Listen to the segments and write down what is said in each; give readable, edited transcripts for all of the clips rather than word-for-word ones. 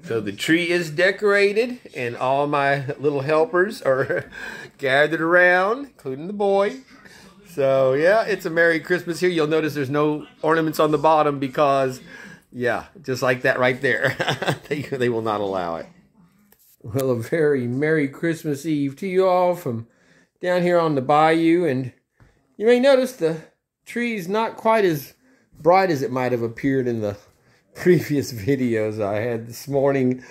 So the tree is decorated, and all my little helpers are gathered around, including the boy. So yeah, it's a Merry Christmas here. You'll notice there's no ornaments on the bottom because, yeah, just like that right there. They will not allow it. Well, a very Merry Christmas Eve to you all from down here on the bayou. And you may notice the tree's not quite as bright as it might have appeared in the previous videos I had this morning.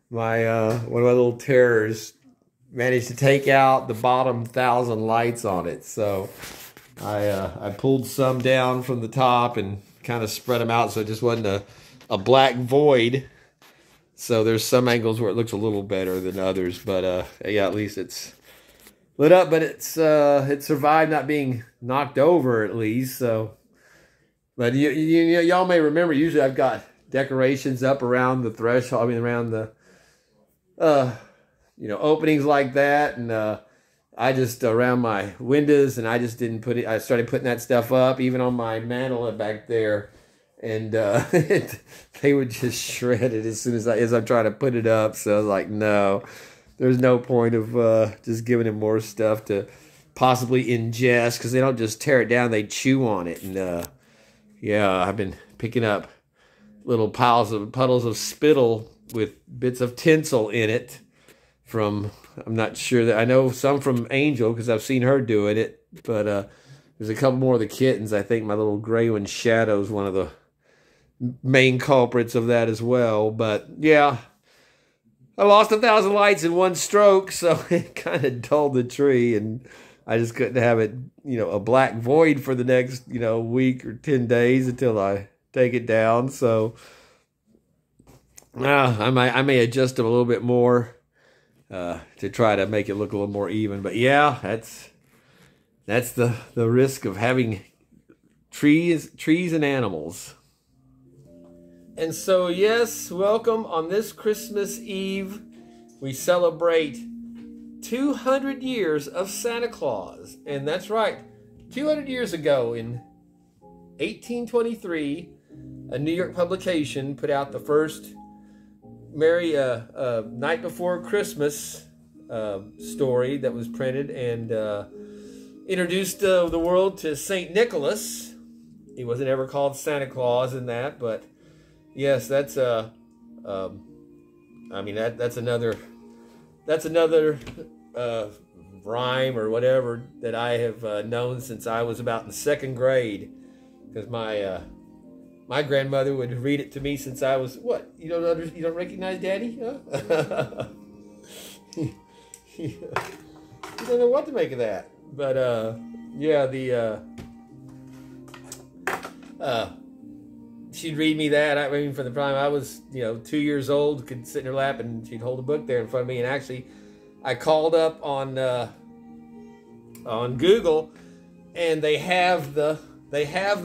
My one of my little terrors managed to take out the bottom 1,000 lights on it. So I pulled some down from the top and kind of spread them out so it just wasn't a black void. So there's some angles where it looks a little better than others, but yeah, at least it's lit up. But it survived not being knocked over at least. So, but y'all may remember, usually I've got decorations up around the threshold. I mean, around the openings like that, and I just around my windows, and I just didn't put it. I started putting that stuff up, even on my mantle back there, and they would just shred it as soon as I'm trying to put it up. So I was like, no, there's no point of just giving him more stuff to possibly ingest, because they don't just tear it down; they chew on it. And yeah, I've been picking up little puddles of spittle with bits of tinsel in it from, I'm not sure, that I know some from Angel because I've seen her doing it, but there's a couple more of the kittens. I think my little gray one Shadow's one of the main culprits of that as well. But yeah, I lost 1,000 lights in one stroke, so it kind of dulled the tree, and I just couldn't have it, a black void for the next, week or 10 days until I take it down. So I may adjust them a little bit more to try to make it look a little more even. But yeah, that's the risk of having trees and animals. And so yes, welcome on this Christmas Eve. We celebrate 200 years of Santa Claus. And that's right, 200 years ago in 1823, a New York publication put out the first Merry Night Before Christmas story that was printed, and introduced the world to St. Nicholas. He wasn't ever called Santa Claus in that, but yes, that's I mean that's another rhyme or whatever that I have known since I was about in the 2nd grade, because my grandmother would read it to me since I was, what? You don't recognize Daddy? Huh? You don't know what to make of that. But yeah, she'd read me that. I mean, from the time I was 2 years old, could sit in her lap and she'd hold a book there in front of me. And actually, I called up on Google, and they have the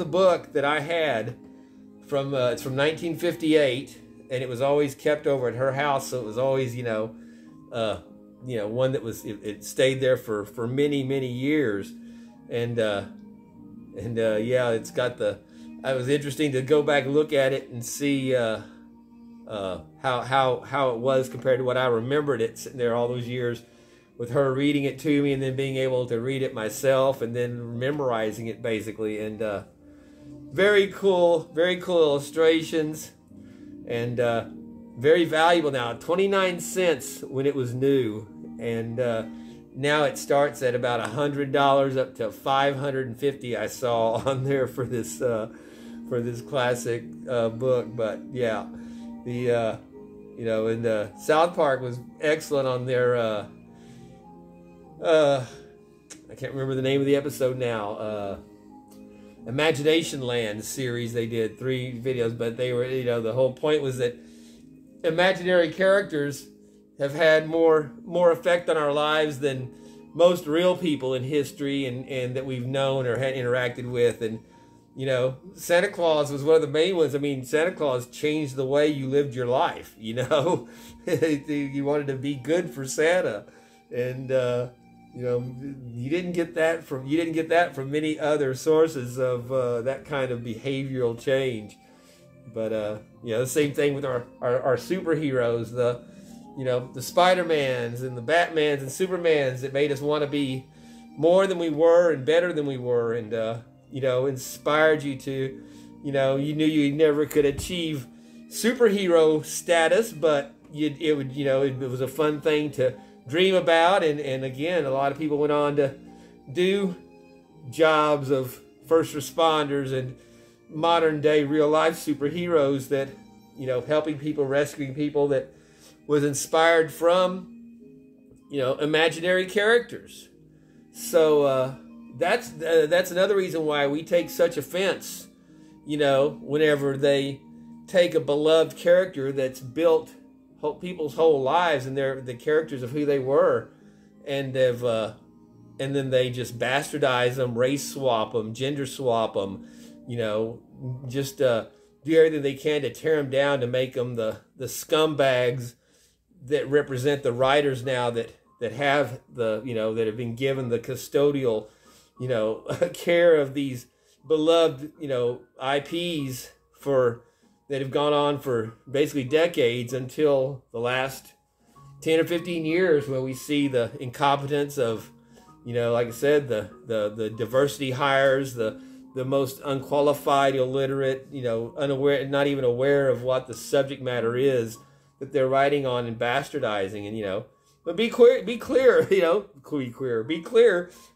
book that I had. It's from 1958, and it was always kept over at her house, so it was always one that was it stayed there for many years, and yeah, it's got it was interesting to go back and look at it and see how it was compared to what I remembered it sitting there all those years, with her reading it to me and then being able to read it myself and then memorizing it basically. And very cool illustrations, and very valuable now. 29 cents when it was new, and now it starts at about $100 up to $550 I saw on there for this classic book. But yeah, and South Park was excellent on their I can't remember the name of the episode now. Imagination Land series. They did 3 videos, but they were, the whole point was that imaginary characters have had more effect on our lives than most real people in history and that we've known or had interacted with. And Santa Claus was one of the main ones. I mean, Santa Claus changed the way you lived your life. You wanted to be good for Santa, and you didn't get that from many other sources of that kind of behavioral change. But the same thing with our superheroes, the Spider-Mans and the Batmans and Supermans that made us want to be more than we were and better than we were, and inspired you to, you knew you never could achieve superhero status, but it was a fun thing to dream about, and again, a lot of people went on to do jobs of first responders and modern day real life superheroes that, helping people, rescuing people, that was inspired from, imaginary characters. So that's another reason why we take such offense, whenever they take a beloved character that's built people's whole lives and they're the characters of who they were, and then they just bastardize them, race swap them, gender swap them, just do everything they can to tear them down, to make them the scumbags that represent the writers now that have that have been given the custodial, care of these beloved, IPs that have gone on for basically decades, until the last 10 or 15 years, when we see the incompetence of, like I said, the diversity hires, the most unqualified, illiterate, unaware, not even aware of what the subject matter is that they're writing on and bastardizing, and but be clear,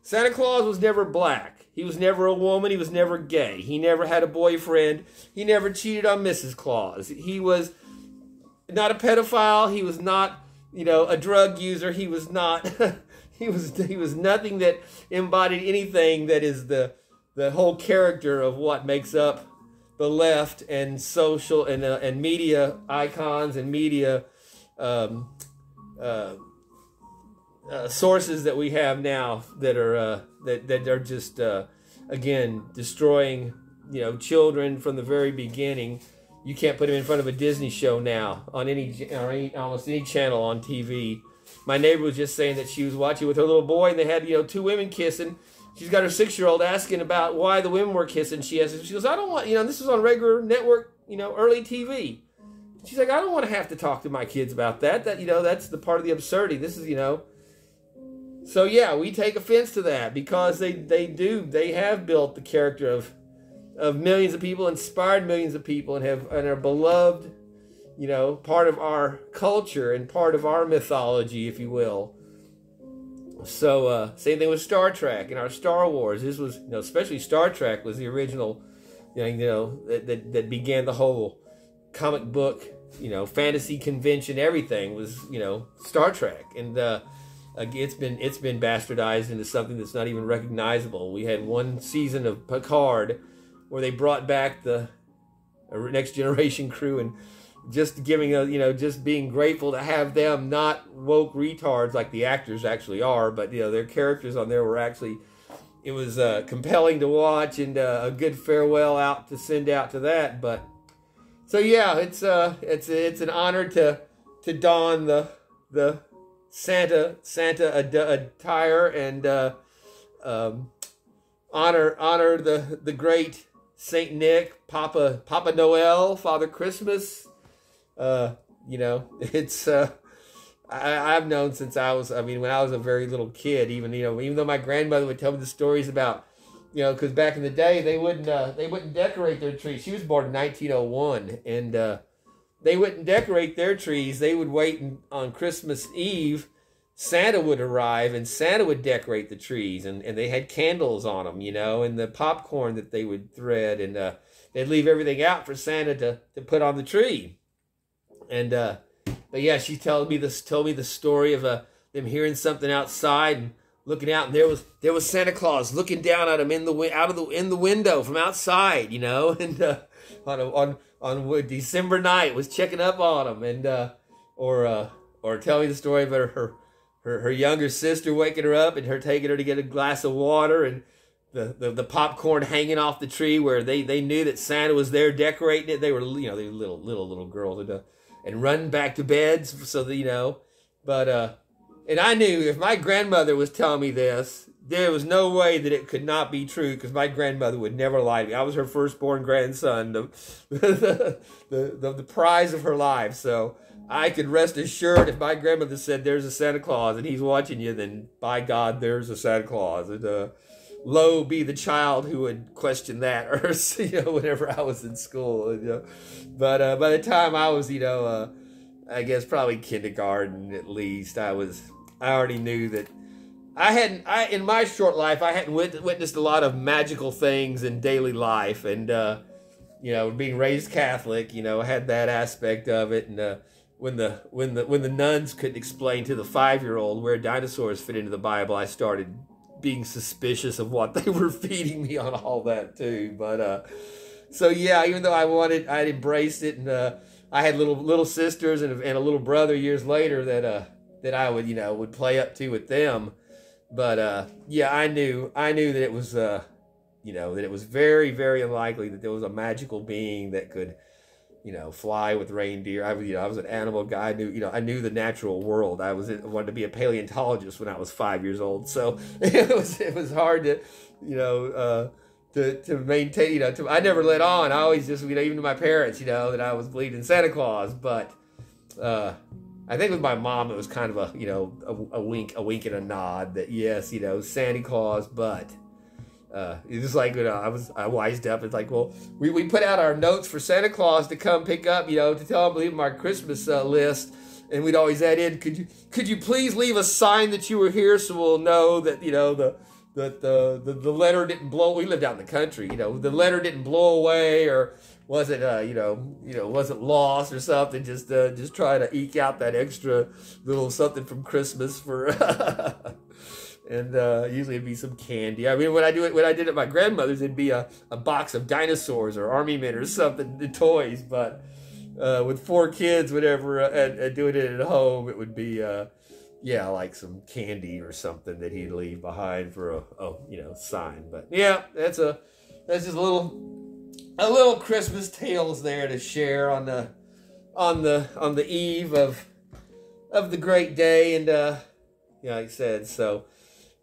Santa Claus was never black. He was never a woman. He was never gay. He never had a boyfriend. He never cheated on Mrs. Claus. He was not a pedophile. He was not, a drug user. He was not. he was nothing that embodied anything that is the whole character of what makes up the left and social and media icons and media sources that we have now that are that are just again destroying children from the very beginning. You can't put them in front of a Disney show now on almost any channel on TV. My neighbor was just saying that she was watching with her little boy, and they had two women kissing. She's got her 6-year-old asking about why the women were kissing. She goes, I don't want, this is on regular network, early TV. She's like, I don't want to have to talk to my kids about that. That's the part of the absurdity. This is, So yeah, we take offense to that, because they have built the character of millions of people, inspired millions of people, and are beloved, part of our culture and part of our mythology, if you will. So same thing with Star Trek and our Star Wars. This was, especially Star Trek was the original, that began the whole comic book, fantasy convention. Everything was, Star Trek, and it's been bastardized into something that's not even recognizable. We had one season of Picard where they brought back the Next Generation crew, and just giving just being grateful to have them, not woke retards like the actors actually are, but their characters on there were actually, it was compelling to watch, and a good farewell out to send out to that. But so yeah, it's an honor to don the Santa attire, and honor the great Saint Nick, Papa Noel, Father Christmas. It's I've known since when I was a very little kid, even though my grandmother would tell me the stories about, because back in the day they wouldn't decorate their trees. She was born in 1901, and they wouldn't decorate their trees. They would wait, and on Christmas Eve Santa would arrive, and Santa would decorate the trees, and they had candles on them, and the popcorn that they would thread, and they'd leave everything out for Santa to put on the tree. And but yeah, she told me the story of them hearing something outside and looking out, and there was Santa Claus looking down at them in the window from outside, and on December night was checking up on them, and or tell me the story about her younger sister waking her up and her taking her to get a glass of water, and the popcorn hanging off the tree where they knew that Santa was there decorating it. They were they were little girls, and running back to bed, so that but and I knew if my grandmother was telling me this, there was no way that it could not be true, because my grandmother would never lie to me. I was her firstborn grandson, the prize of her life. So I could rest assured, if my grandmother said there's a Santa Claus and he's watching you, then by God, there's a Santa Claus. And lo be the child who would question that, or whenever I was in school. But by the time I was, I guess probably kindergarten at least, I already knew that in my short life, I hadn't witnessed a lot of magical things in daily life, and being raised Catholic, had that aspect of it. And when the nuns couldn't explain to the 5-year-old where dinosaurs fit into the Bible, I started being suspicious of what they were feeding me on all that too. But so yeah, even though I'd embraced it, and I had little sisters and a little brother years later that I would play up to with them. But yeah, I knew that it was that it was very, very unlikely that there was a magical being that could fly with reindeer. I was an animal guy. I knew the natural world. I wanted to be a paleontologist when I was 5 years old. So it was hard to to maintain. I never let on. I always just even to my parents that I was believing in Santa Claus. But I think with my mom it was kind of a wink and a nod that yes, Santa Claus, but. It's just like I wised up. It's like, well, we put out our notes for Santa Claus to come pick up, to tell him to leave our Christmas list, and we'd always add in, could you please leave a sign that you were here so we'll know that the letter didn't blow. We lived out in the country, the letter didn't blow away or wasn't wasn't lost or something. Just try to eke out that extra little something from Christmas for. And usually it'd be some candy. I mean, when I did it at my grandmother's, it'd be a box of dinosaurs or army men or something, the toys. But with 4 kids, whatever, and doing it at home, it would be like some candy or something that he'd leave behind for a sign. But yeah, that's just a little Christmas tales there to share on the eve of the great day, and like I said, so.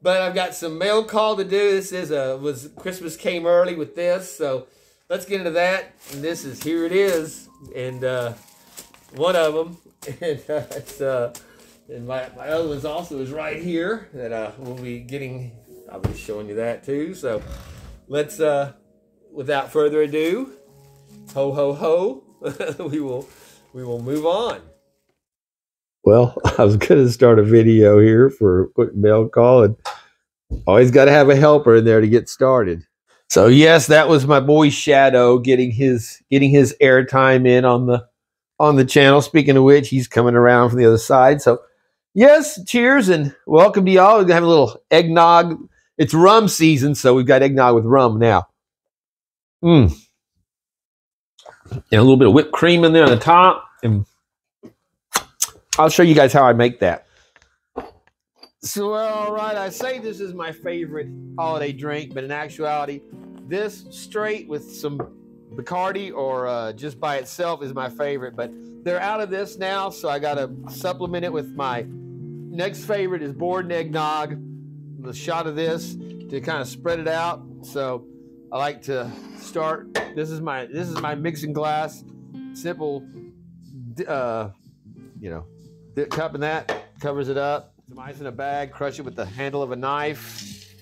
But I've got some mail call to do. This was Christmas came early with this, so let's get into that. And here it is, and one of them, and my other one also is right here that we'll be getting. I'll be showing you that too. So let's, without further ado, ho ho ho, we will move on. Well, I was going to start a video here for a quick mail call, and always got to have a helper in there to get started. So yes, that was my boy Shadow getting his airtime in on the channel. Speaking of which, he's coming around from the other side. So yes, cheers and welcome to y'all. We're gonna have a little eggnog. It's rum season, so we've got eggnog with rum now. And a little bit of whipped cream in there on the top, and I'll show you guys how I make that. So, all right, I say this is my favorite holiday drink, but in actuality, this straight with some Bacardi or just by itself is my favorite. But they're out of this now, so I got to supplement it with my next favorite is Borden eggnog, a shot of this to kind of spread it out. So I like to start. This is my mixing glass, simple, cup, and that covers it up. Some ice in a bag, crush it with the handle of a knife.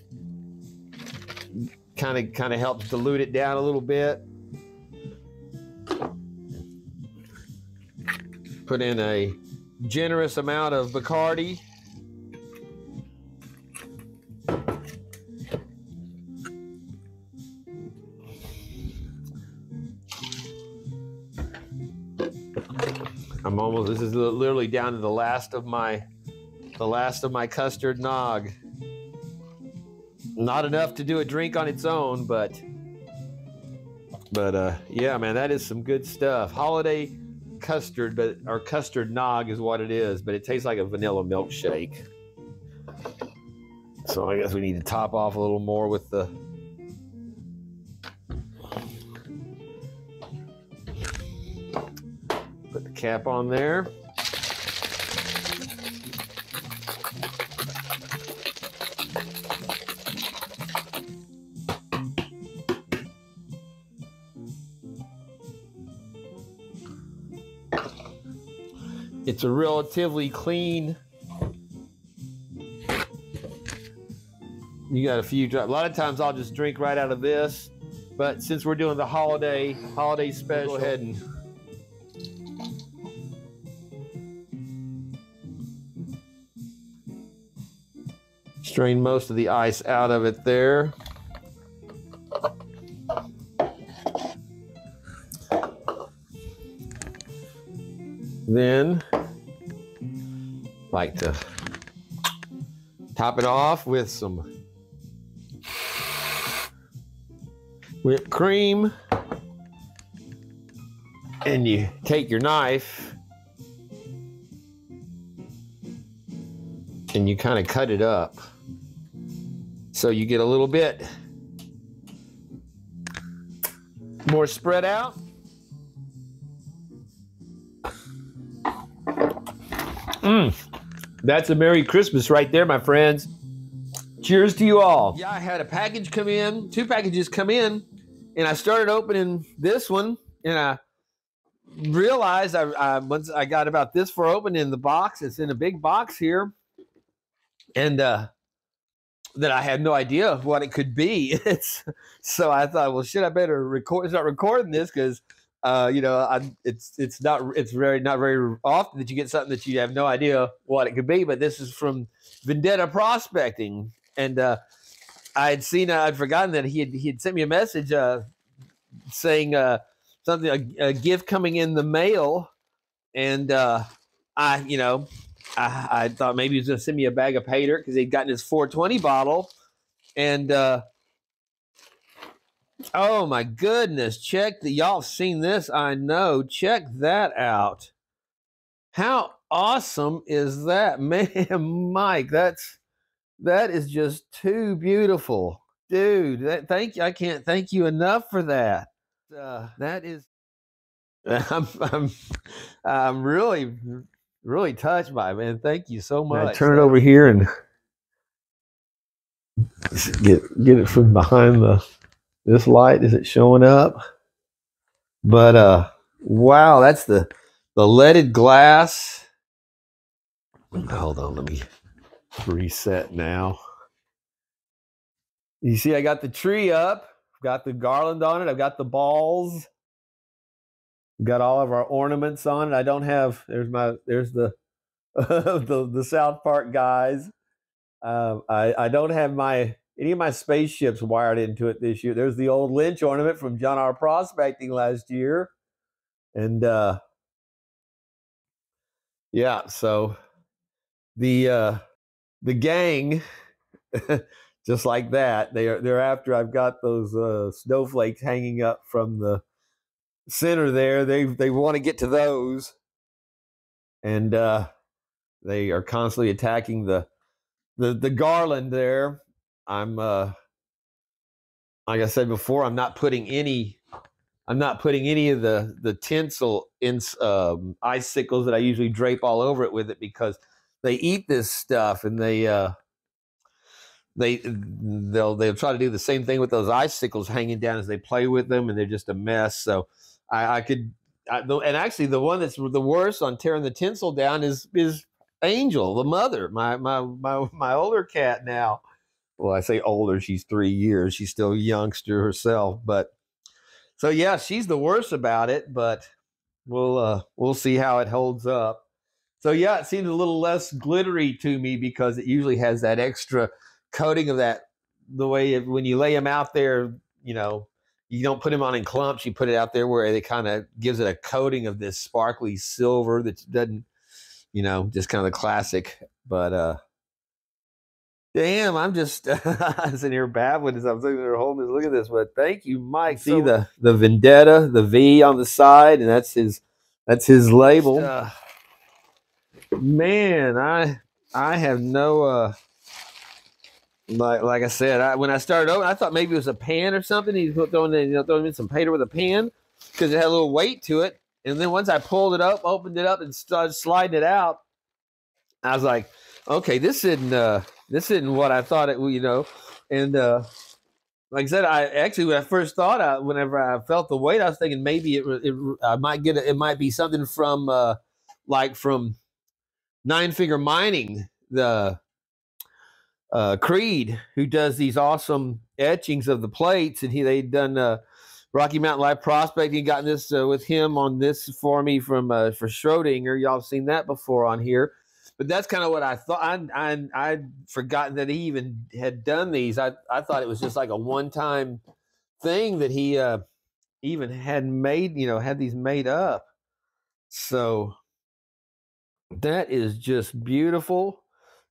Kind of helps dilute it down a little bit. Put in a generous amount of Bacardi. This is literally down to the last of my custard nog. Not enough to do a drink on its own, but yeah, man, that is some good stuff. Holiday custard, or custard nog is what it is, but it tastes like a vanilla milkshake. So I guess we need to top off a little more with the put the cap on there. It's a relatively clean. You got a few drops. A lot of times I'll just drink right out of this, but since we're doing the holiday special, go ahead and strain most of the ice out of it there. Then like to top it off with some whipped cream, and you take your knife and you kind of cut it up so you get a little bit more spread out. That's a Merry Christmas right there, my friends. Cheers to you all. Yeah, I had a package come in, 2 packages come in, and I started opening this one, and I realized once I got about this far open in the box, it's in a big box here, and that I had no idea what it could be. So I thought, well, shit, I better start recording this because it's not very often that you get something that you have no idea what it could be. But this is from Vendetta Prospecting, and I'd forgotten that he had sent me a message saying something, a gift coming in the mail, and I thought maybe he was going to send me a bag of pay dirt because he'd gotten his 420 bottle, and oh my goodness, y'all seen this, I know. Check that out. How awesome is that? Man, Mike, that is just too beautiful. Dude, thank you. I can't thank you enough for that. That is I'm really touched by it, man. Thank you so much. Turn it over here and get it from behind this light. Is it showing up? But wow, that's the leaded glass. Hold on, let me reset now. You see, I got the tree up, got the garland on it, I've got the balls, got all of our ornaments on it. I don't have, there's the the South Park guys. I don't have any of my spaceships wired into it this year. There's the old Lynch ornament from John R. Prospecting last year. And yeah, so the gang, just like that, they're after I've got those snowflakes hanging up from the center there. They want to get to those, and they are constantly attacking the garland there. I'm like I said before, I'm not putting any of the tinsel in icicles that I usually drape all over it with it, because they eat this stuff, and they'll try to do the same thing with those icicles hanging down as they play with them, and they're just a mess. So and actually the one that's the worst on tearing the tinsel down is Angel, the mother, my older cat now. Well, I say older, she's 3 years. She's still a youngster herself, but so yeah, she's the worst about it, but we'll see how it holds up. So yeah, it seems a little less glittery to me because it usually has that extra coating of that. The way when you lay them out there, you don't put them on in clumps. You put it out there where it kind of gives it a coating of this sparkly silver that doesn't, just kind of the classic. But damn, I'm just sitting here babbling as I'm sitting there holding this. Look at this. But thank you, Mike. See the Vendetta, the V on the side, and that's his label. Man, I have no like I said, when I started over, I thought maybe it was a pan or something. He's throwing in some paint with a pan because it had a little weight to it. And then once I pulled it up, opened it up, and started sliding it out, I was like, okay, this isn't what I thought it, And like I said, when I first thought, whenever I felt the weight, I was thinking maybe it might be something from Nine Finger Mining, the Creed, who does these awesome etchings of the plates, and they'd done Rocky Mountain Live Prospecting. Gotten this with him on this for me from for Schrodinger. Y'all have seen that before on here, but that's kind of what I thought. I'd forgotten that he even had done these. I thought it was just like a one-time thing that he even had made. Had these made up. So that is just beautiful.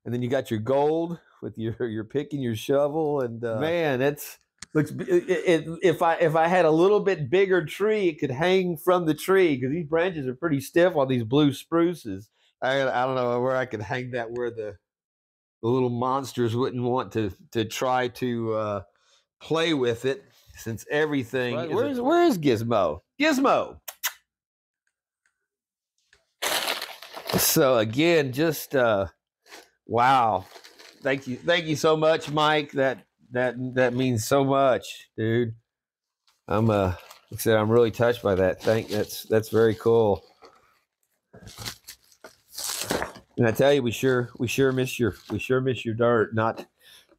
And then you got your gold with your pick and your shovel, and man, it's looks. If I had a little bit bigger tree, it could hang from the tree, because these branches are pretty stiff on these blue spruces. I don't know where I could hang that where the little monsters wouldn't want to try to play with it, since everything. Right, where is Gizmo? Gizmo. So again, just wow. Thank you so much, Mike. That means so much, dude. Like I said, I'm really touched by that. That's very cool. And I tell you, we sure miss your dirt. Not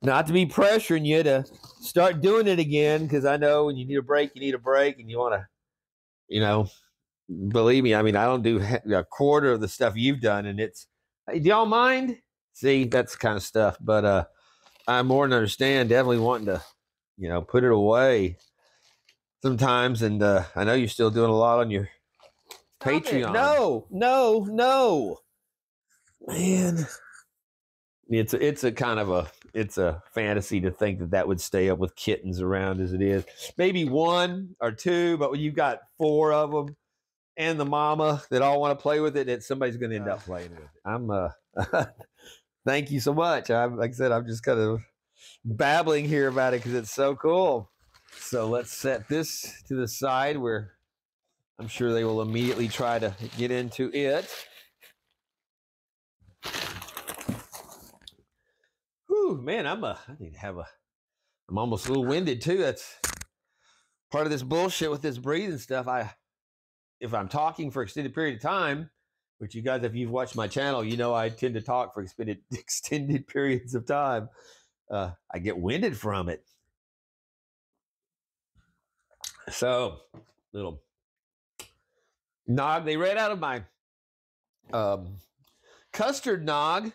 to be pressuring you to start doing it again, because I know when you need a break, and you want to, believe me. I mean, I don't do a quarter of the stuff you've done, and it's. Hey, do y'all mind? See, that's the kind of stuff. But I more than understand, definitely wanting to, put it away sometimes. And I know you're still doing a lot on your Patreon. No, man. It's a kind of it's a fantasy to think that would stay up with kittens around as it is. Maybe one or two, but when you've got 4 of them and the mama that all want to play with it, somebody's going to end up playing with it. I'm thank you so much. Like I said, I'm just kind of babbling here about it because it's so cool. So let's set this to the side where I'm sure they will immediately try to get into it. Whew, man, I'm almost a little winded too. That's part of this bullshit with this breathing stuff. If I'm talking for extended period of time, which you guys, if you've watched my channel, I tend to talk for extended periods of time. I get winded from it. So, little nog. They ran out of my custard nog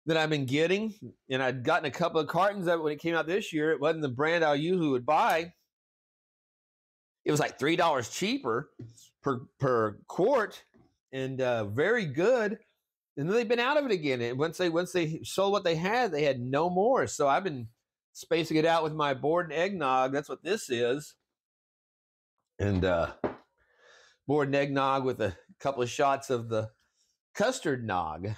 that I've been getting, and I'd gotten a couple of cartons of it when it came out this year. It wasn't the brand I usually would buy. It was like $3 cheaper per quart, and very good. And then they've been out of it again. And once they sold what they had no more. So I've been spacing it out with my board and eggnog. That's what this is. And board and eggnog with a couple of shots of the custard nog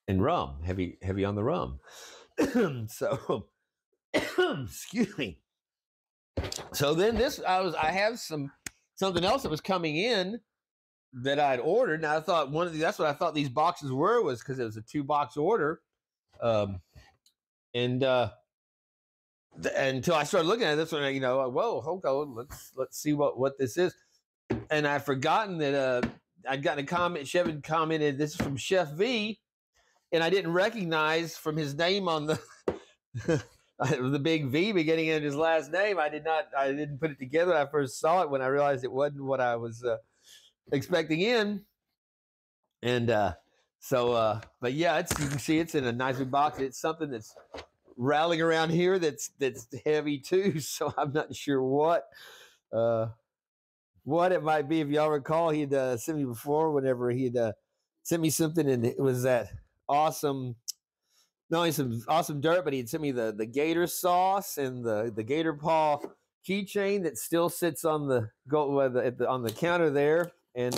and rum. Heavy on the rum. So excuse me. So then I have something else that was coming in that I'd ordered. And I thought that's what I thought these boxes was because it was a 2-box order. Until I started looking at this one, whoa, hold on, let's see what this is. And I'd forgotten that I'd gotten a comment. Chef had commented, "This is from Chef V," and I didn't recognize from his name on the the big V beginning of his last name. I didn't put it together when I first saw it, when I realized it wasn't what I was expecting in. And but yeah, you can see it's in a nice big box. It's something that's rattling around here that's heavy too. So I'm not sure what it might be. If y'all recall, he'd sent me before, whenever he'd sent me something, and it was that awesome. Not only some awesome dirt, but he'd sent me the gator sauce and the gator paw keychain that still sits on the counter there. And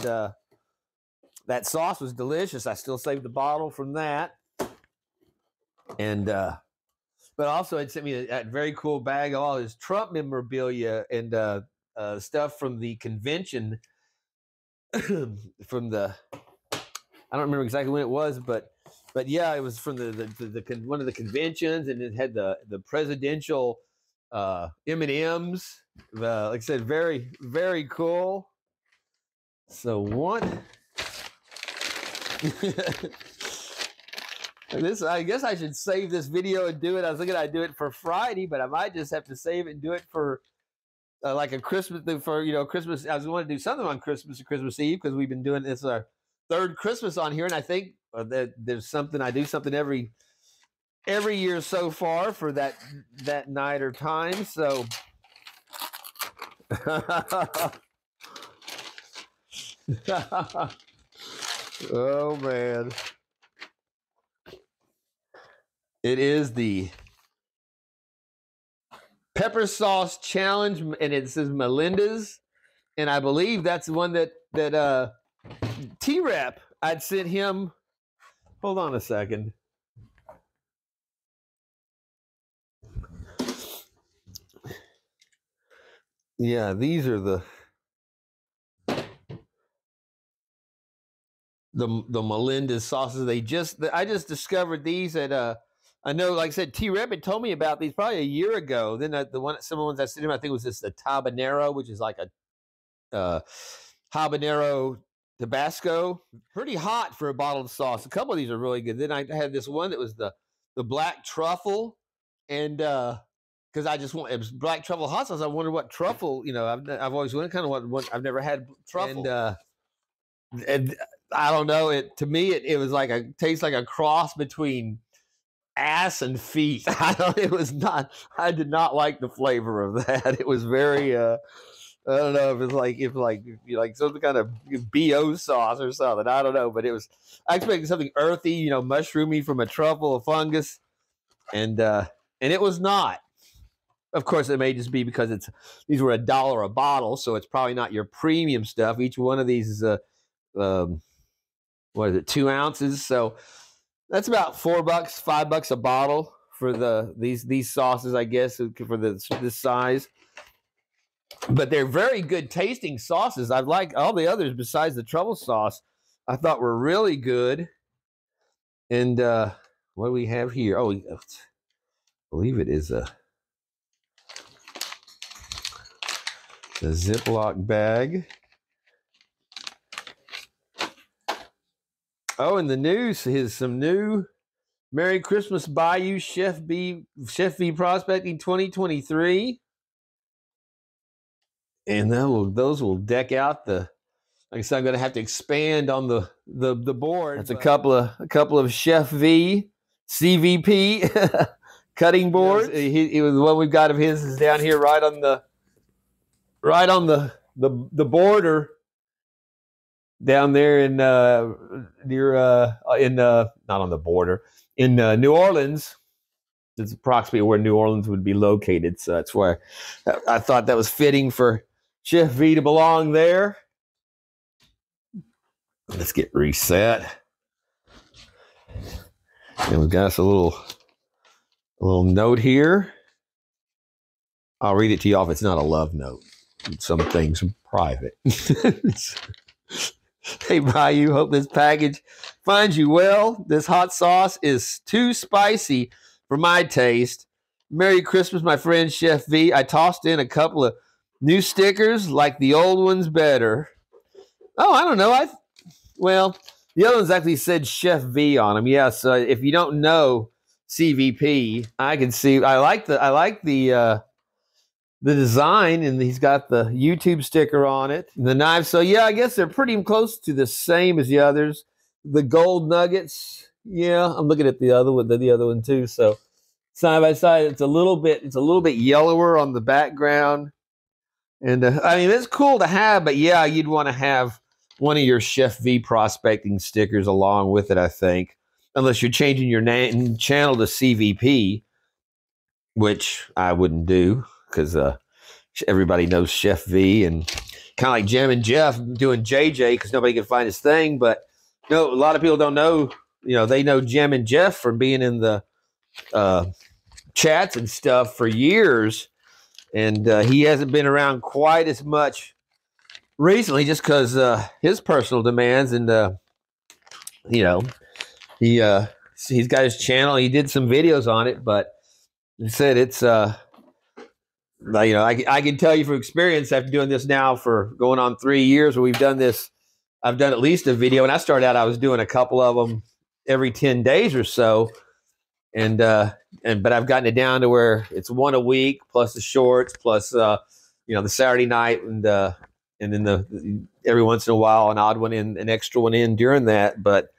that sauce was delicious. I still saved the bottle from that. And but also it sent me a very cool bag of all his Trump memorabilia and stuff from the convention. From the, I don't remember exactly when it was, but yeah, it was from the one of the conventions, and it had the presidential M&Ms. Like I said, very, very cool. So This, I guess I should save this video and do it. I was thinking I'd do it for Friday, but I might just have to save it and do it for like a Christmas thing for, you know, Christmas. I was going to do something on Christmas or Christmas Eve because we've been doing this our third Christmas on here, and I think that there's something I do something every year so far for that night or time. So. Oh man. It is the pepper sauce challenge, and it says Melinda's, and I believe that's the one that T-Rep, I'd sent him. Hold on a second. Yeah, these are the Melinda's sauces. I just discovered these at I know, like I said, T-Rep had told me about these probably a year ago. Then some of the ones I sent him, I think it was this the habanero, which is like a habanero Tabasco, pretty hot for a bottled sauce. A couple of these are really good. Then I had this one that was the black truffle, and because I just want it was black truffle hot sauce. I wonder what truffle. You know, I've always wondered kind of what I've never had truffle, and I don't know. To me it was like tastes like a cross between ass and feet. It was not. I did not like the flavor of that. It was very. I don't know if you like some kind of BO sauce or something. I don't know, but it was. I expected something earthy, you know, mushroomy from a truffle, a fungus, and it was not. Of course, it may just be because these were $1 a bottle, so it's probably not your premium stuff. Each one of these is what is it, 2 ounces? So that's about $4, $5 a bottle for these sauces, I guess, for this size. But they're very good tasting sauces. I've liked all the others besides the truffle sauce. I thought were really good. And what do we have here? Oh, I believe it is a Ziploc bag. Oh, and the news is some new Merry Christmas Bayou Chef V Prospecting 2023. And those will deck out the. Like I said, I'm going to have to expand on the board. That's a couple of Chef V CVP cutting boards. Yes. He was the one we've got of his is down here right on the border down there in near not on the border in New Orleans. It's approximately where New Orleans would be located, so that's why I thought that was fitting for Chef V to belong there. Let's get reset. And we've got us a little note here. I'll read it to you off. It's not a love note. Some things are private. Hey, Bayou, hope this package finds you well. This hot sauce is too spicy for my taste. Merry Christmas, my friend Chef V. I tossed in a couple of new stickers, like the old ones better. Oh, I don't know. Well, the other ones actually said Chef V on them. Yeah, so if you don't know CVP, I can see. I like the design, and he's got the YouTube sticker on it. The knives. So yeah, I guess they're pretty close to the same as the others. The gold nuggets. Yeah, I'm looking at the other one too. So side by side, it's a little bit yellower on the background, and I mean it's cool to have, but yeah, you'd want to have one of your Chef V prospecting stickers along with it, I think, unless you're changing your channel to CVP, which I wouldn't do because everybody knows Chef V, and kind of like Jim and Jeff doing JJ because nobody can find his thing. But no, a lot of people don't know. You know, they know Jim and Jeff from being in the chats and stuff for years, and he hasn't been around quite as much recently just because his personal demands, and you know, he's got his channel. He did some videos on it, but he said it's you know, I can tell you from experience after doing this now for going on 3 years, where we've done this I've done at least a video. When I started out, I was doing a couple of them every 10 days or so. But I've gotten it down to where it's one a week plus the shorts plus the Saturday night and then every once in a while an odd one in, an extra one in during that. But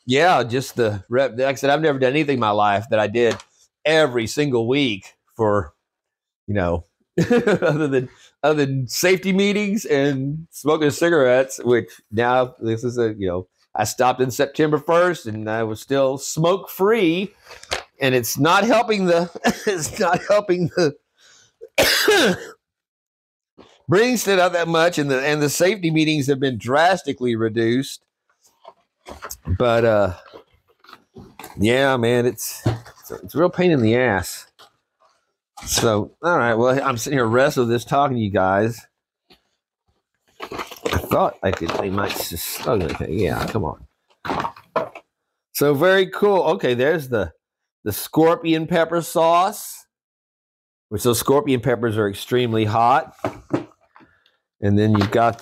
yeah, just the rep. Like I said, I've never done anything in my life that I did every single week for other than safety meetings and smoking cigarettes. Which now this is I stopped in September 1st and I was still smoke free. And it's not helping the brings it out that much, and the safety meetings have been drastically reduced. But yeah, man, it's a real pain in the ass. So all right, well, I'm sitting here resting with this, talking to you guys. I thought they might just okay, yeah, come on. So very cool. Okay, there's the scorpion pepper sauce, which those scorpion peppers are extremely hot. And then you've got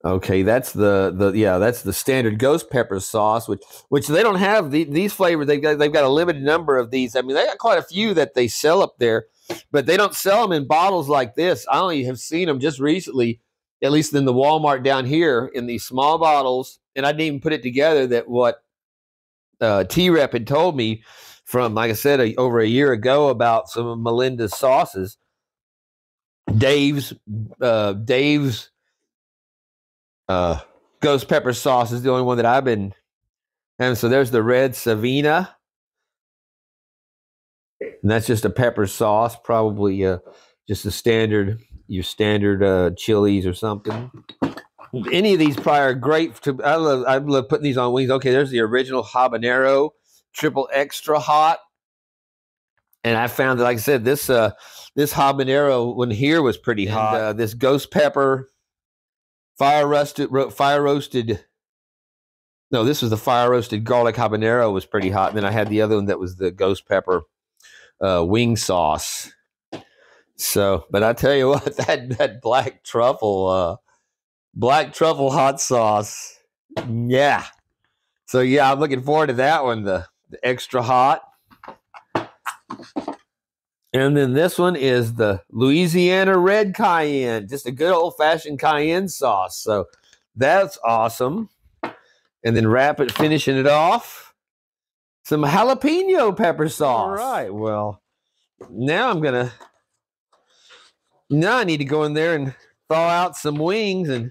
that's the standard ghost pepper sauce, which they don't have these flavors. They've got a limited number of these. I mean, they got quite a few that they sell up there, but they don't sell them in bottles like this. I only have seen them just recently, at least in the Walmart down here, in these small bottles. And I didn't even put it together that what T-Rep had told me from, like I said, over a year ago about some of Melinda's sauces. Dave's ghost pepper sauce is the only one that I've been having. So there's the red Savina, and that's just a pepper sauce, probably just your standard chilies or something. Any of these probably are great. I love putting these on wings. Okay, there's the original habanero, triple extra hot. And I found that, like I said, this habanero one here was pretty hot. This ghost pepper, fire roasted. No, this was the fire roasted garlic habanero was pretty hot. And then I had the other one that was the ghost pepper wing sauce. So, but I tell you what, that black truffle hot sauce. Yeah. So yeah, I'm looking forward to that one, the extra hot. And then this one is the Louisiana red cayenne, just a good old fashioned cayenne sauce. So that's awesome. And then finishing it off, some jalapeno pepper sauce. All right. Well, now I need to go in there and thaw out some wings and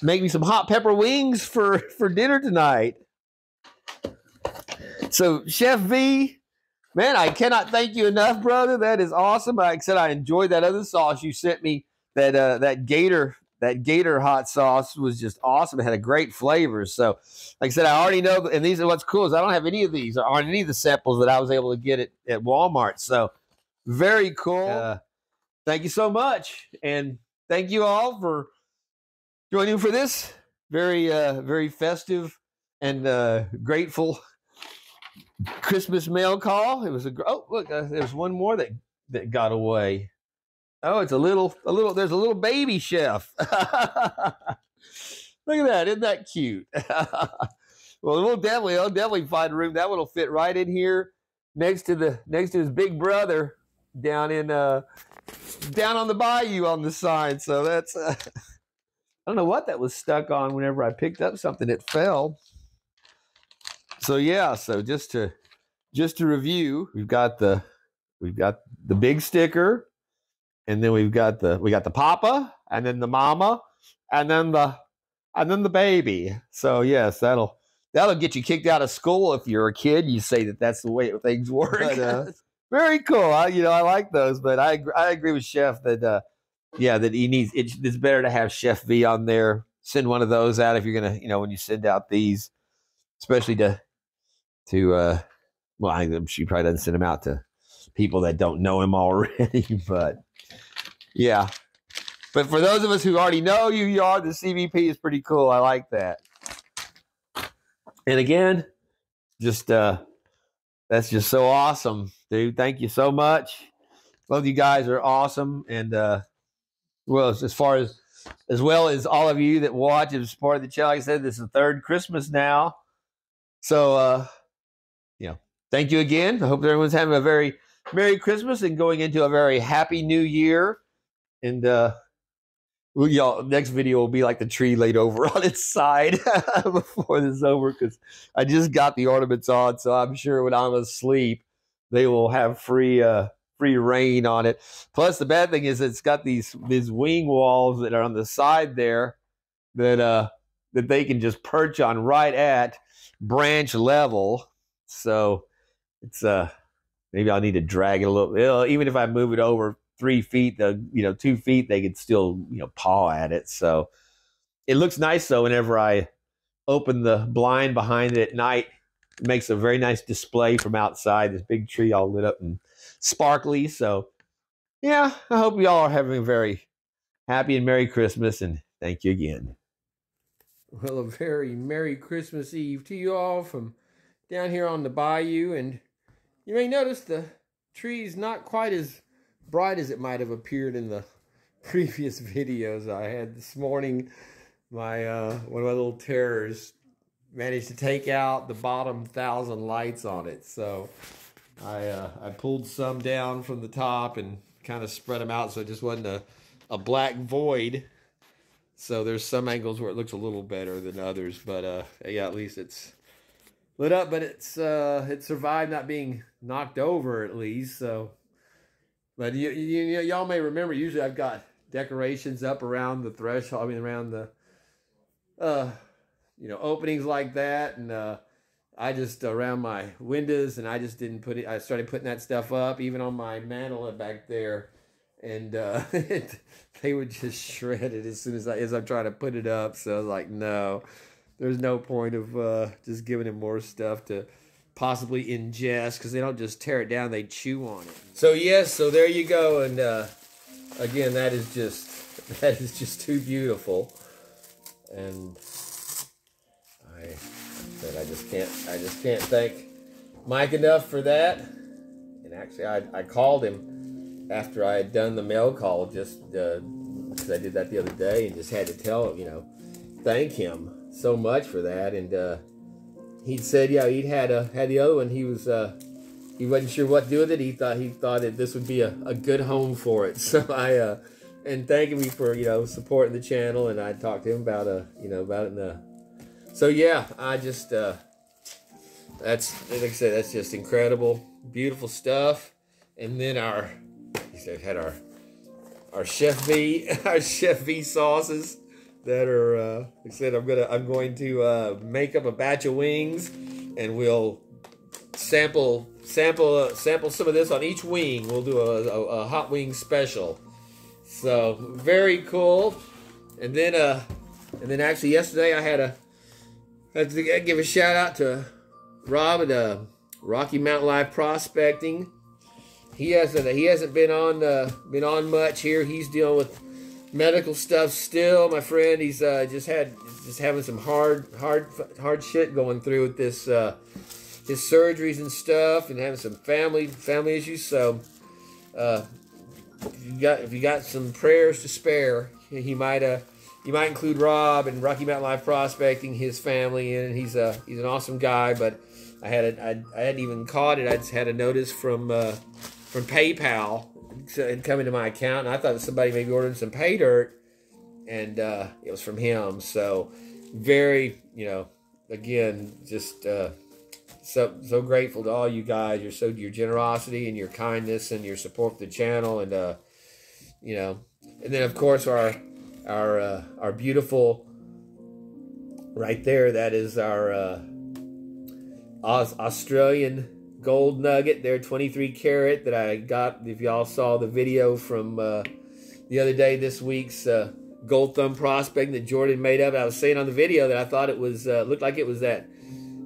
make me some hot pepper wings for dinner tonight. So Chef V, man, I cannot thank you enough, brother. That is awesome. Like I said, I enjoyed that other sauce you sent me. That gator hot sauce was just awesome. It had a great flavor. So, like I said, I already know. And these are what's cool is I don't have any of these or aren't any of the samples that I was able to get at Walmart. So, very cool. Thank you so much, and thank you all for joining for this very festive and grateful Christmas mail call. It was look, there's one more that got away. Oh, it's a little. There's a little baby chef. Look at that! Isn't that cute? Well, I'll definitely find room. That one will fit right in here next to his big brother down on the bayou on the side. So that's I don't know what that was stuck on. Whenever I picked up something, it fell. So yeah. So just to review, we've got the big sticker. And then we got the papa, and then the mama, and then the baby. So yes, that'll get you kicked out of school if you're a kid. You say that's the way things work. But, very cool. I like those, but I agree with Chef that that he needs. It's better to have Chef V on there. Send one of those out if you're gonna when you send out these, especially to well, I'm sure you probably doesn't send them out to people that don't know him already, but. Yeah, but for those of us who already know you are, the CVP is pretty cool. I like that. And again, just that's just so awesome, dude. Thank you so much. Both you guys are awesome. And well, as far as as well as all of you that watch and support the channel. Like I said, this is the third Christmas now. So, thank you again. I hope everyone's having a very Merry Christmas and going into a very Happy New Year. And y'all, next video will be like the tree laid over on its side before this is over, because I just got the ornaments on, so I'm sure when I'm asleep, they will have free reign on it. Plus, the bad thing is it's got these wing walls that are on the side there that they can just perch on right at branch level. So it's maybe I'll need to drag it a little. Even if I move it over 3 feet, 2 feet, they could still paw at it. So it looks nice though. Whenever I open the blind behind it at night, it makes a very nice display from outside. This big tree all lit up and sparkly. So yeah, I hope you all are having a very happy and Merry Christmas, and thank you again. Well, a very Merry Christmas Eve to you all from down here on the bayou. And you may notice the tree's not quite as bright as it might have appeared in the previous videos I had this morning. My one of my little terrors managed to take out the bottom 1,000 lights on it. So I pulled some down from the top and kind of spread them out so it just wasn't a black void. So there's some angles where it looks a little better than others, but yeah, at least it's lit up. But it survived not being knocked over, at least. So, but y'all may remember, usually I've got decorations up around the threshold. I mean, around the openings like that, and I just around my windows, and I just didn't put it. I started putting that stuff up, even on my mantle back there, and they would just shred it as soon as I'm trying to put it up. So I was like, no, there's no point of just giving it more stuff to possibly ingest, because they don't just tear it down, they chew on it. So yes, so there you go. And again, that is just too beautiful. And I just can't thank Mike enough for that. And actually, I called him after I had done the mail call, just because I did that the other day, and just had to tell him, thank him so much for that. And he said, yeah, he'd had the other one. He wasn't sure what to do with it. He thought that this would be a good home for it. So and thanking me for supporting the channel, and I talked to him about about it. So yeah, I just that's, like I said, that's just incredible, beautiful stuff. And then had our Chef V sauces that are like I said, I'm going to make up a batch of wings, and we'll sample some of this on each wing. We'll do a hot wing special. So very cool. And then actually yesterday I had to give a shout out to Rob at Rocky Mountain Live Prospecting. He hasn't been on much here. He's dealing with medical stuff still, my friend. He's just having some hard shit going through with this his surgeries and stuff, and having some family issues. So if you got some prayers to spare, you might include Rob and Rocky Mountain Live Prospecting, his family, and he's an awesome guy. But I hadn't even caught it. I just had a notice from PayPal and coming to my account, and I thought somebody maybe ordered some pay dirt, and it was from him. So very, again, just so grateful to all you guys. Your generosity and your kindness and your support for the channel, and and then of course our beautiful, right there, that is our Australian gold nugget there, 23 karat, that I got. If y'all saw the video from the other day, this week's gold thumb prospecting that Jordan made up, I was saying on the video that I thought it was looked like it was that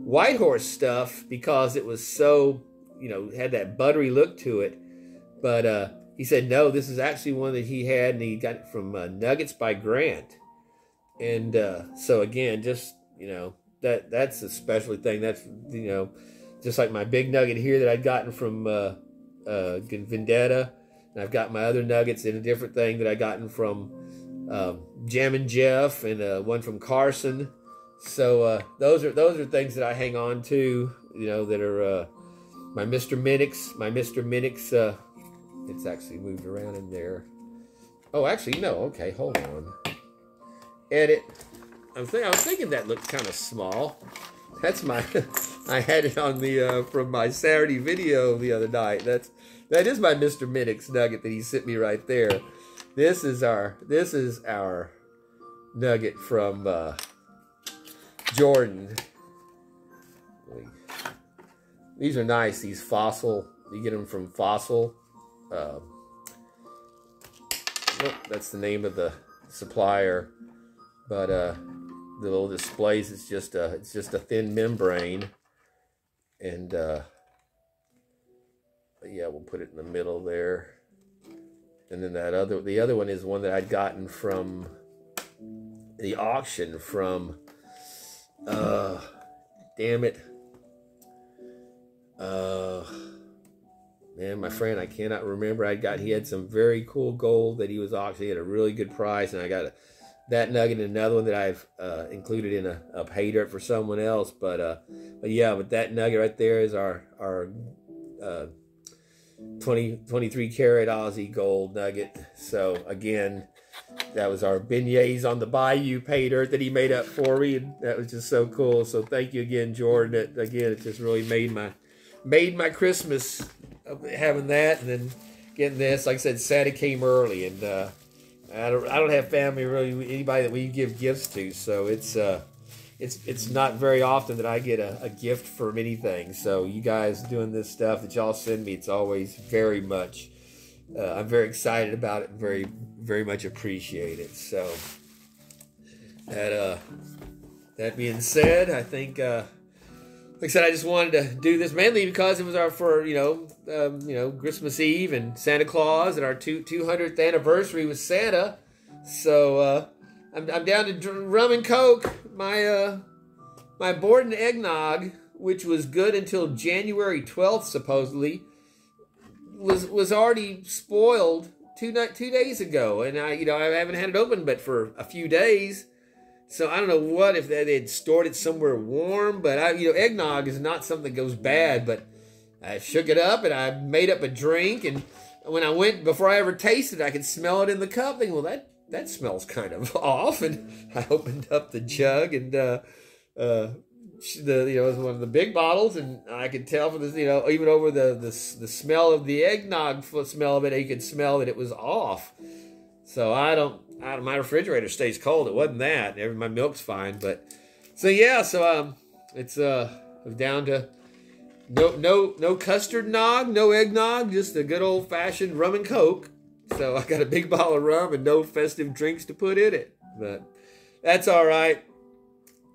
White Horse stuff, because it was so, had that buttery look to it. But he said no, this is actually one that he had, and he got it from Nuggets by Grant. And so again, just that's a special thing. That's just like my big nugget here that I'd gotten from Vendetta, and I've got my other nuggets in a different thing that I gotten from Jammin' Jeff, and one from Carson. So those are things that I hang on to, you know, that are my Mr. Minix. My Mr. Minix, it's actually moved around in there. Oh, actually, no. Okay, hold on. Edit. I was thinking that looked kind of small. That's my. I had it on the from my Saturday video the other night. That is my Mr. Minix nugget that he sent me right there. This is our nugget from Jordan. These are nice. These Fossil. You get them from Fossil. That's the name of the supplier. But the little displays, it's just a thin membrane, and yeah, we'll put it in the middle there. And then the other one is one that I'd gotten from the auction from damn it, man, my friend, I cannot remember. He had some very cool gold that he was auctioning at a really good price, and I got that nugget and another one that I've included in a pay dirt for someone else. But that nugget right there is our 23 karat Aussie gold nugget. So again, that was our beignets on the bayou pay dirt that he made up for me, and that was just so cool. So thank you again, Jordan. It just really made my Christmas having that, and then getting this. Like I said, Santa came early, and I don't have family really, anybody that we give gifts to, so it's not very often that I get a gift for anything. So you guys doing this stuff that y'all send me, it's always very much, I'm very excited about it and very, very much appreciate it. So that being said, I think, like I said, I just wanted to do this mainly because it was for Christmas Eve and Santa Claus and our 200th anniversary with Santa. So I'm down to rum and coke. My Borden eggnog, which was good until January 12th supposedly, was already spoiled two days ago, and I haven't had it open but for a few days. So I don't know if they had stored it somewhere warm, but eggnog is not something that goes bad. But I shook it up and I made up a drink, and when I went, before I ever tasted it, I could smell it in the cup. Thinking, well, that smells kind of off. And I opened up the jug, and it was one of the big bottles, and I could tell from this, even over the smell of the eggnog smell of it, you could smell that it was off. So my refrigerator stays cold. It wasn't that. My milk's fine, but it's down to no custard nog, no eggnog, just a good old fashioned rum and coke. So I got a big bottle of rum and no festive drinks to put in it, but that's all right.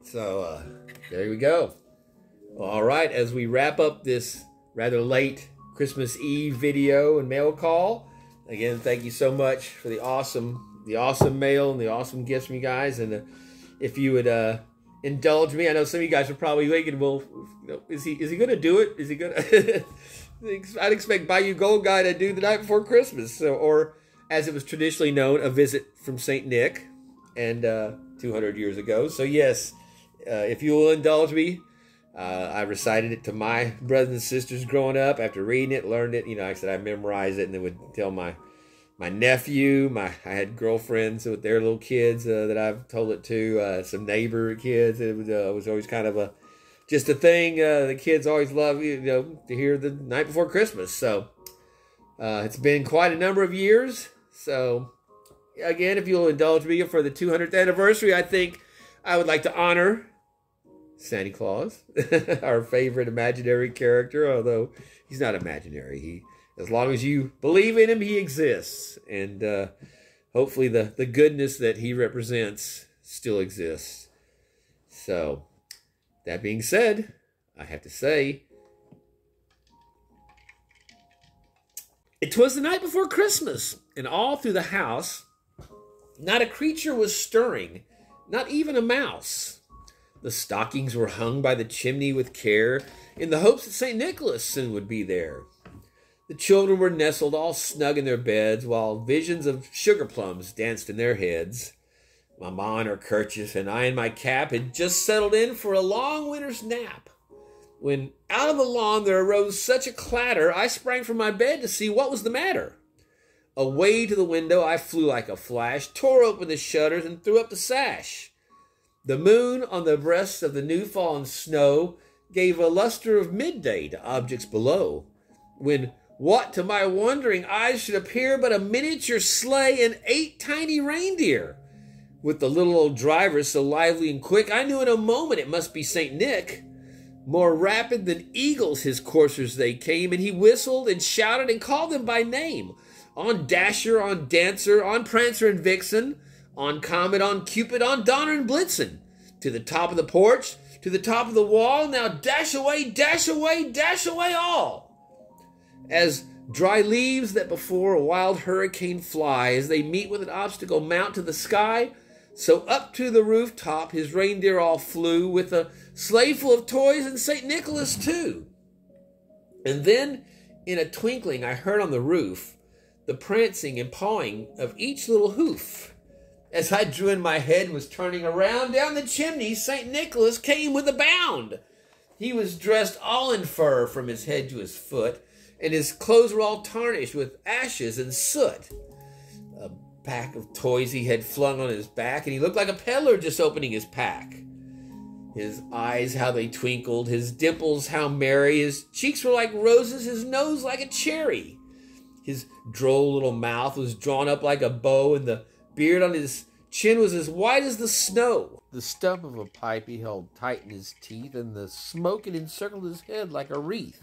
So there we go. All right, as we wrap up this rather late Christmas Eve video and mail call, again, thank you so much for the awesome mail and the awesome gifts from you guys. And if you would indulge me, I know some of you guys are probably thinking, well, is he going to do it? Is he going to? I'd expect Bayou Gold Guy to do the night before Christmas, or as it was traditionally known, a visit from Saint Nick, and 200 years ago. So yes, if you will indulge me, I recited it to my brothers and sisters growing up. After reading it, learned it, like I said, I memorized it, and then would tell my nephew, I had girlfriends with their little kids that I've told it to, some neighbor kids. It was always kind of just a thing the kids always love, to hear the night before Christmas. So it's been quite a number of years. So again, if you'll indulge me for the 200th anniversary, I think I would like to honor Santa Claus, our favorite imaginary character, although he's not imaginary. As long as you believe in him, he exists. And hopefully the goodness that he represents still exists. So, that being said, I have to say, it was the night before Christmas, and all through the house, not a creature was stirring, not even a mouse. The stockings were hung by the chimney with care, in the hopes that St. Nicholas soon would be there. The children were nestled all snug in their beds, while visions of sugar plums danced in their heads. Mamma in her kerchief and I in my cap had just settled in for a long winter's nap, when out of the lawn there arose such a clatter I sprang from my bed to see what was the matter. Away to the window I flew like a flash, tore open the shutters, and threw up the sash. The moon on the breast of the new-fallen snow gave a luster of midday to objects below, when what to my wondering eyes should appear but a miniature sleigh and 8 tiny reindeer. With the little old driver so lively and quick, I knew in a moment it must be St. Nick. More rapid than eagles his coursers they came, and he whistled and shouted and called them by name. On Dasher, on Dancer, on Prancer and Vixen, on Comet, on Cupid, on Donner and Blitzen. To the top of the porch, to the top of the wall, now dash away, dash away, dash away all. As dry leaves that before a wild hurricane fly, as they meet with an obstacle mount to the sky, so up to the rooftop his reindeer all flew, with a sleigh full of toys and St. Nicholas too. And then, in a twinkling, I heard on the roof the prancing and pawing of each little hoof. As I drew in my head and was turning around, down the chimney St. Nicholas came with a bound. He was dressed all in fur from his head to his foot, and his clothes were all tarnished with ashes and soot. A pack of toys he had flung on his back, and he looked like a peddler just opening his pack. His eyes, how they twinkled, his dimples, how merry, his cheeks were like roses, his nose like a cherry. His droll little mouth was drawn up like a bow, and the beard on his chin was as white as the snow. The stump of a pipe he held tight in his teeth, and the smoke had encircled his head like a wreath.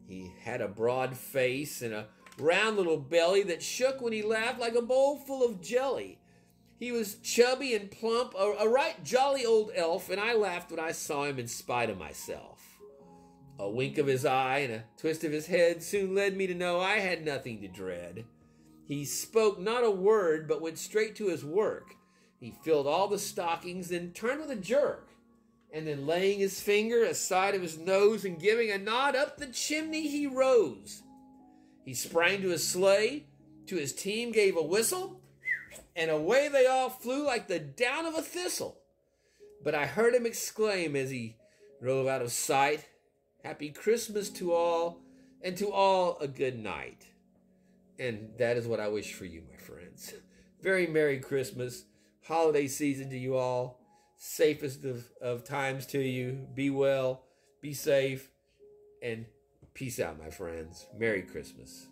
He had a broad face and a round little belly that shook when he laughed like a bowl full of jelly. He was chubby and plump, a right jolly old elf, and I laughed when I saw him in spite of myself. A wink of his eye and a twist of his head soon led me to know I had nothing to dread. He spoke not a word, but went straight to his work. He filled all the stockings, then turned with a jerk, and then laying his finger aside of his nose and giving a nod up the chimney he rose. He sprang to his sleigh, to his team gave a whistle, and away they all flew like the down of a thistle. But I heard him exclaim as he drove out of sight, "Happy Christmas to all, and to all a good night." And that is what I wish for you, my friends. Very Merry Christmas, holiday season to you all. Safest of times to you. Be well, be safe, and peace out, my friends. Merry Christmas.